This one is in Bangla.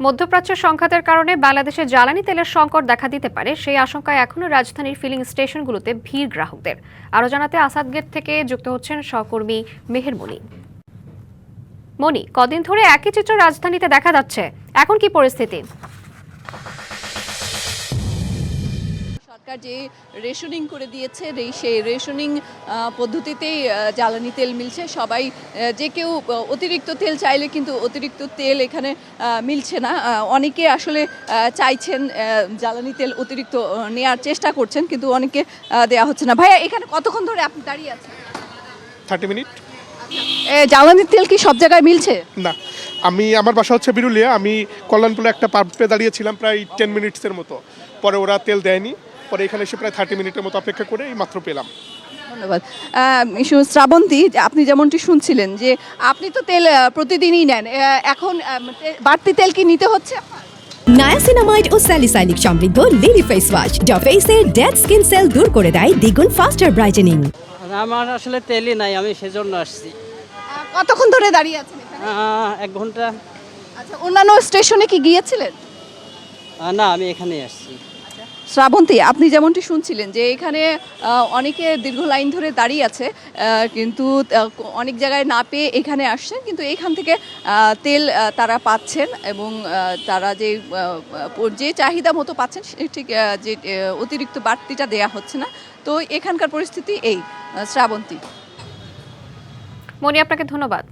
মধ্যপ্রাচ্য সংঘাতের কারণে বাংলাদেশে জ্বালানি তেলের সংকট দেখা দিতে পারে, সেই আশঙ্কায় এখনও রাজধানীর ফিলিং স্টেশনগুলোতে ভিড় গ্রাহকদের। আরও জানাতে আসাদ গেট থেকে যুক্ত হচ্ছেন সহকর্মী মেহের মনি। মনি, কদিন ধরে একই চিত্র রাজধানীতে দেখা যাচ্ছে, এখন কি পরিস্থিতি? সরকার যে রেশনিং করে দিয়েছে সেই রেশনিং পদ্ধতিতেই জ্বালানি তেল মিলছে। সবাই যে কেউ অতিরিক্ত তেল চাইলে কিন্তু অতিরিক্ত তেল এখানে মিলছে না। অনেকে আসলে চাইছেন জ্বালানি তেল অতিরিক্ত নেওয়ার চেষ্টা করছেন, কিন্তু অনেকে দেওয়া হচ্ছে না। ভাইয়া, এখানে কতক্ষণ ধরে আপনি দাঁড়িয়ে আছেন? 30 মিনিট। জ্বালানির তেল কি সব জায়গায় মিলছে? না, আমার বাসা হচ্ছে বিরুলিয়া। আমি কল্যাণপুরে একটা পাম্পে দাঁড়িয়েছিলাম প্রায় 10 মিনিটসের মতো। পরে ওরা তেল দেয়নি, পরে এখানে এসে প্রায় 30 মিনিটের মতো অপেক্ষা করে এই মাত্র পেলাম। ধন্যবাদ। শ্রাবন্তী, আপনি যেমনটি শুনছিলেন যে আপনি তো তেল প্রতিদিনই নেন, এখন বাড়তি তেল কি নিতে হচ্ছে? নায়াসিনামাইড ও স্যালিসাইলিক সমৃদ্ধ লিলি ফেস ওয়াশ যা ফেসের ডেড স্কিন সেল দূর করে দেয় দ্বিগুণ ফাস্টার ব্রাইটেনিং। আমার আসলে তেলই নাই, আমি সেজন্য আসছি। কতক্ষণ ধরে দাঁড়িয়ে আছেন এখানে? 1 ঘন্টা। আচ্ছা, অন্যান্য স্টেশনে কি গিয়েছিলেন? না, আমি এখানেই আসছি। শ্রাবন্তী, আপনি যেমনটি শুনছিলেন যে এখানে অনেকে দীর্ঘ লাইন ধরে দাঁড়িয়ে আছে, কিন্তু অনেক জায়গায় না পেয়ে এখানে আসছেন, কিন্তু এখান থেকে তেল তারা পাচ্ছেন এবং তারা যে চাহিদা মতো পাচ্ছেন ঠিক যে অতিরিক্ত বাড়তিটা দেয়া হচ্ছে না। তো এখানকার পরিস্থিতি এই। শ্রাবন্তী। মনি, আপনাকে ধন্যবাদ।